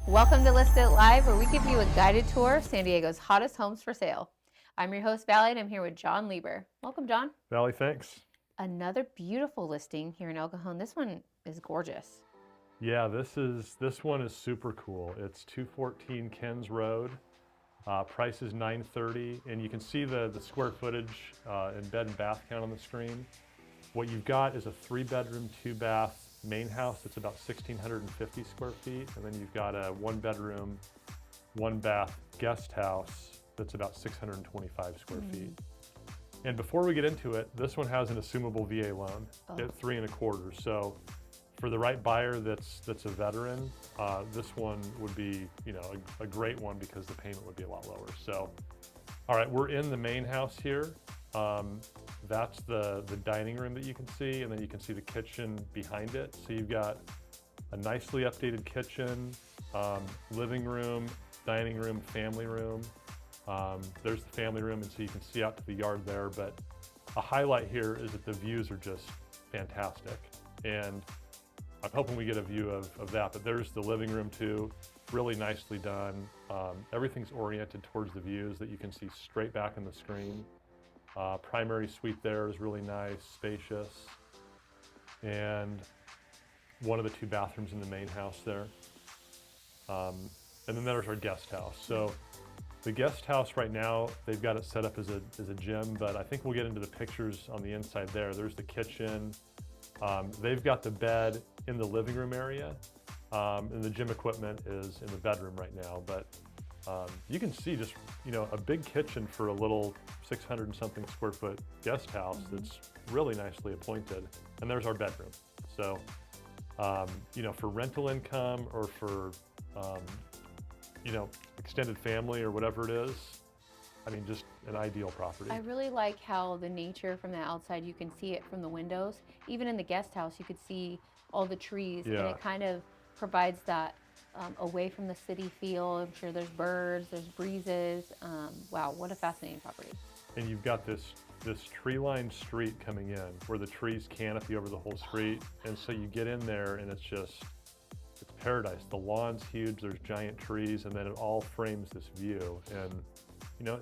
Welcome to List It Live, where we give you a guided tour of San Diego's hottest homes for sale. I'm your host, Valley, and I'm here with John Lieber. Welcome, John. Valley, thanks. Another beautiful listing here in El Cajon. This one is gorgeous. Yeah, this one is super cool. It's 214 Ken's Road. Price is $930, and you can see the square footage and bed and bath count on the screen. What you've got is a 3-bedroom, 2-bath main house that's about 1,650 square feet, and then you've got a 1-bedroom, 1-bath guest house that's about 625 square feet. And before we get into it, this one has an assumable VA loan at 3.25. So for the right buyer that's a veteran, this one would be, a great one because the payment would be a lot lower. So, all right, we're in the main house here. That's the dining room that you can see, and then you can see the kitchen behind it. So you've got a nicely updated kitchen, living room, dining room, family room. There's the family room, and so you can see out to the yard there. But a highlight here is that the views are just fantastic. And I'm hoping we get a view of that, but there's the living room too, really nicely done. Everything's oriented towards the views that you can see straight back on the screen. Primary suite there is really nice, spacious. And one of the 2 bathrooms in the main house there. And then there's our guest house. So the guest house right now, they've got it set up as a gym, but I think we'll get into the pictures on the inside there. There's the kitchen. They've got the bed in the living room area, and the gym equipment is in the bedroom right now. But you can see just, a big kitchen for a little 600 and something square foot guest house that's really nicely appointed. And there's our bedroom. So, for rental income or for, extended family or whatever it is, just an ideal property. I really like how the nature from the outside, you can see it from the windows. Even in the guest house, you could see all the trees, and it kind of provides that away from the city feel. I'm sure there's birds, there's breezes. Wow, what a fascinating property. And you've got this tree-lined street coming in where the trees canopy over the whole street. And so you get in there and it's paradise. The lawn's huge, there's giant trees, and then it all frames this view. And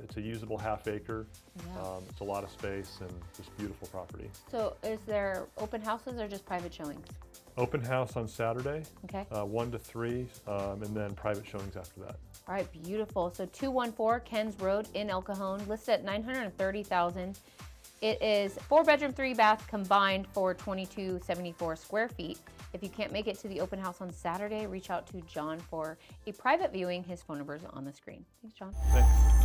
it's a usable half-acre. Yeah. It's a lot of space and just beautiful property. So is there open houses or just private showings? Open house on Saturday, okay. 1 to 3, and then private showings after that. All right, beautiful. So 214 Ken's Road in El Cajon, listed at $930,000. It is 4-bedroom, 3-bath combined for 2,274 square feet. If you can't make it to the open house on Saturday, reach out to John for a private viewing. His phone number is on the screen. Thanks, John. Thanks.